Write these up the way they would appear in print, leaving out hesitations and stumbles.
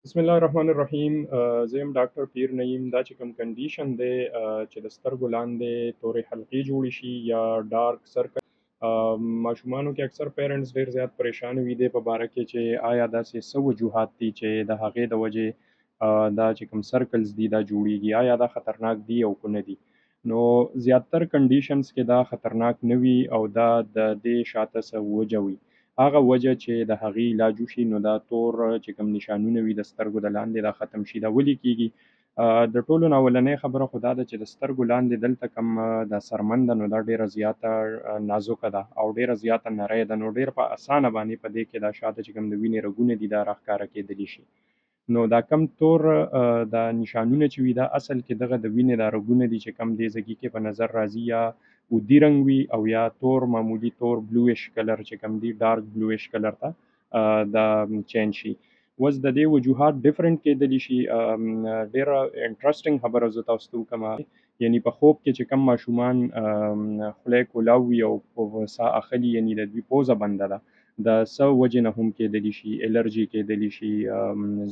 بسم الله الرحمن الرحیم. زه یم ډاکټر پیر نعیم. دا چې کوم کنډیشن دی چې د سترګو لاندې تورې حلقې جوړې شي یا ډارک سرکل، ماشومانو کې اکثر پیرنټس ډیر زیات پریشان وي دې په باره کې چې آیا داسې څه وجوهات دي چې د هغې د وجې دا چې کوم سرکلز دي دا جوړیږي، آیا دا خطرناک دي او که نه دي. نو زیاتر کنډیشنز کې دا خطرناک نه وي او دا د دې شاته څه وجه وي. هغه وجه چې د هغې علاج وشي نو دا تور چې کوم نشانونه وي د سترګو د لاندې دا ختم شي. دا ولې کیږي؟ د ټولو نه اولنۍ خبره خو دا ده چې د سترګو لاندې دلته کوم دا سرمن ده نو دا ډیره زیاته نازکه ده او ډیره زیاته نری ده، نو ډیر په اسانه باندې په دې کې دا شاته چې کوم د وینې رګونه دي دا راښکاره کېدلی شي. نو دا کم تور دا نشانونه چې وي دا اصل کې دغه د وینې دا رګونه دي چې کم دې ځګي کې په نظر راځي، یا ودي رنګ وي او یا تور معمولی تور بلویش کلر چې کم دی ډارک بلویش کلر ته دا چینج شي. اوس د دې وجوهات ډیفرنٹ کېدلی شي. ډیره انټرسټینګ خبره زه تاسو ته وکړم، یعنی په خوب کې چې کم ماشومان خوله یې کولاو وي او ساه اخلي، یعنی د دوی پوزه بنده ده، د څه وجې نه هم کېدلی شي، الرجي کېدلی شي،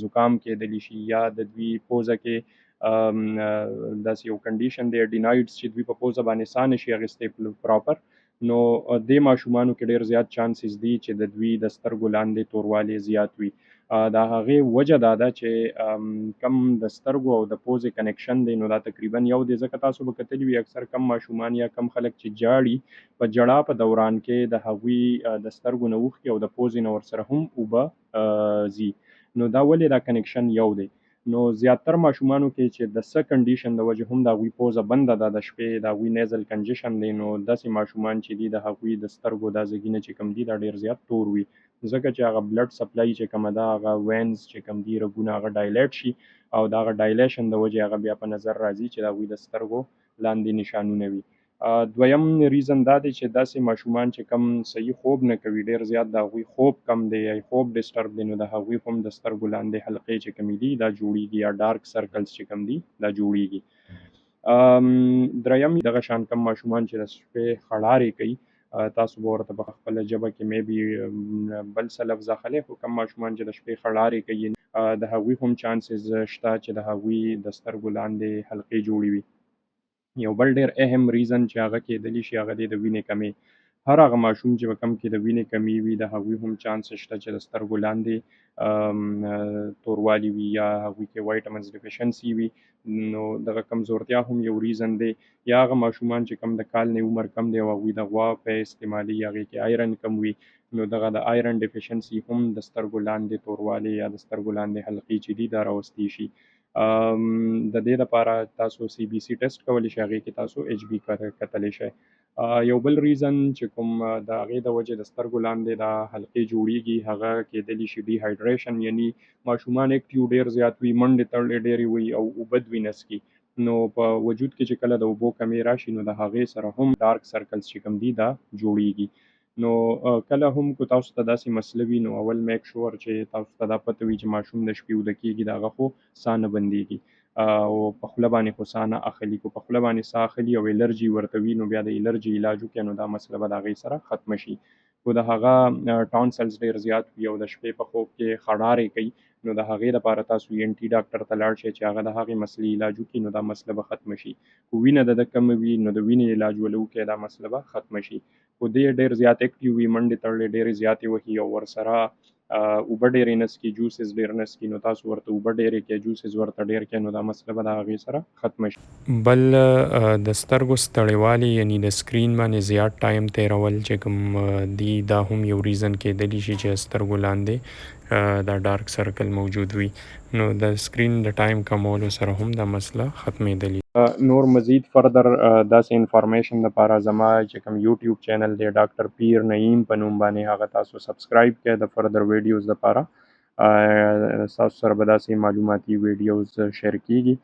زکام کېدلی شي، یا د دوی پوزه کې داسې یو کنډیشن دی اډینایډز چې دوی په پوزه باندې ساه نشي اخیستی پراپر. نو دې ماشومانو کې ډیر زیات چانسز دي چې د دوی د سترګو لاندې توروالی زیات وي. د هغې وجه دا ده چې کم د سترګو او د پوزې کنیکشن دی نو دا تقریبا یو دی. ځکه تاسو به کتلي وي اکثر کم ماشومان یا کم خلک چې جاړي په جړا په دوران کې د هغوی د سترګو نه اوښکې او د پوزې نه ورسره هم اوبه ځي. نو دا ولې دا کنیکشن یو دی. نو زیاتر ماشومانو کې چې د څه کنډیشن د وجې هم د هغوی پوزه بنده ده، د شپې د هغوی نیزل کنجشن دی، نو داسې ماشومان چې دي د هغوی د سترګو دا ځګونه چې کوم دي دا ډیر زیات تور وي، ځکه چې هغه بلډ سپلای چې کومه ده هغه وینز چې کوم دي رګونه هغه ډایلیټ شي او د هغه ډایلیشن د وجې هغه بیا په نظر راځي چې د هغوی د سترګو لاندې نشانونه وي. دویم ریزن دا دی چې داسې ماشومان چې کم صحیح خوب نه کوي، ډیر زیات د هغوی خوب کم دی یا خوب ډسټرب دی، نو د هغوی هم د سترګو لاندې حلقې چې کومې دي دا جوړیږي یا ډارک سرکلز چې کوم دي دا جوړیږي. دریم دغه شان کم ماشومان چې د شپې خړارې کوي، تاسو به ورته په خپله ژبه کې میبي بل څه لفظ اخلئ، خو کم ماشومان چې د شپې خړارې کوي د هغوی هم چانسز شته چې د هغوی د سترګو لاندې حلقې جوړې وي. یو بل ډیر اهم ریزن چې هغه کېدلی شي هغه دی د وینې کمې. هر هغه ماشوم چې په کم کې د وینې کمې وي د هغوی هم چانس شته چې د سترګو لاندې توروالی وي یا هغوی کې وایټامنز ډیفیشنسي وي، نو دغه کمزورتیا هم یو ریزن دی. یا هغه ماشومان چې کم د کال نه عمر کم دی او هغوی د غوا په استعمالي هغې کې آیرن کم وي، نو دغه د آیرن ډیفیشنسي هم د سترګو لاندې توروالی یا د سترګو لاندې حلقې چې دي دا راوستی شي. د دې لپاره تاسو سی بی سی ټیسټ کولی شئ، هغې کې تاسو ایچ بي کتلی شئ. یو بل ریزن چې کوم د هغې د وجې د سترګو لاندې دا حلقې جوړیږي هغه کېدلی شي ډیهایډریشن، یعنی ماشومان اکټیو ډیر زیات وي، منډې تړلې ډېرې وي او اوبه دوی نڅکي، نو په وجود کې چې کله د اوبو کمې راشي نو د هغې سره هم ډارک سرکلز چې کوم دي دا جوړیږي. نو کله هم که تاسو ته داسې مسله وي نو اول میک شور چې تاسو ته دا پته وي چې ماشوم د شپې ویده کېږي د هغه خو ساه نه بندېږي او په خوله باندې خو ساه نه اخلي، که په خوله باندې ساه اخلي او الرجي ورته وي نو بیا د الرجي علاج وکړي نو دا مسله به د هغې سره ختمه شي. خو د هغه ټانسلز ډیر زیات وي او د شپې په خوب کې خړارې کوي نو د هغې لپاره تاسو انټي ډاکټر ته لاړ شئ چې هغه د هغې مسلې علاج وکړي نو دا مسله به ختمه شي. خو وینه د ده کمه وي نو د وینې علاج ولې وکړئ دا مسله به ختمه شي. خو دی ډیر زیات اکټیو وي، منډې تړلې ډېرې زیاتې وهي او ورسره اوبه ډېرې نڅکي، جوسز ډېر نڅکي، نو تاسو ورته اوبه ډېرې کړئ، جوسز ورته ډېر کړئ، نو دا مسله به د هغې سره ختمه شي. بل د سترګو ستړیوالی یعنی د سکرین باندې زیات ټایم تیرول چې کوم دی دا هم یو ریزن کېدلی شي چې سترګو لاندې دا ډارک سرکل موجود وي، نو د سکرین د ټایم کمولو سره هم دا مسله ختمېدلی. نور مزید فردر داسې انفارمیشن لپاره زما چې کوم یوټیوب چینل دی ډاکټر پیر نعیم په نوم باندې هغه تاسو سبسکرایب کړئ د فردر ویډیوز لپاره. تاسو سره به داسې معلوماتي ویډیوز شیر کیږي.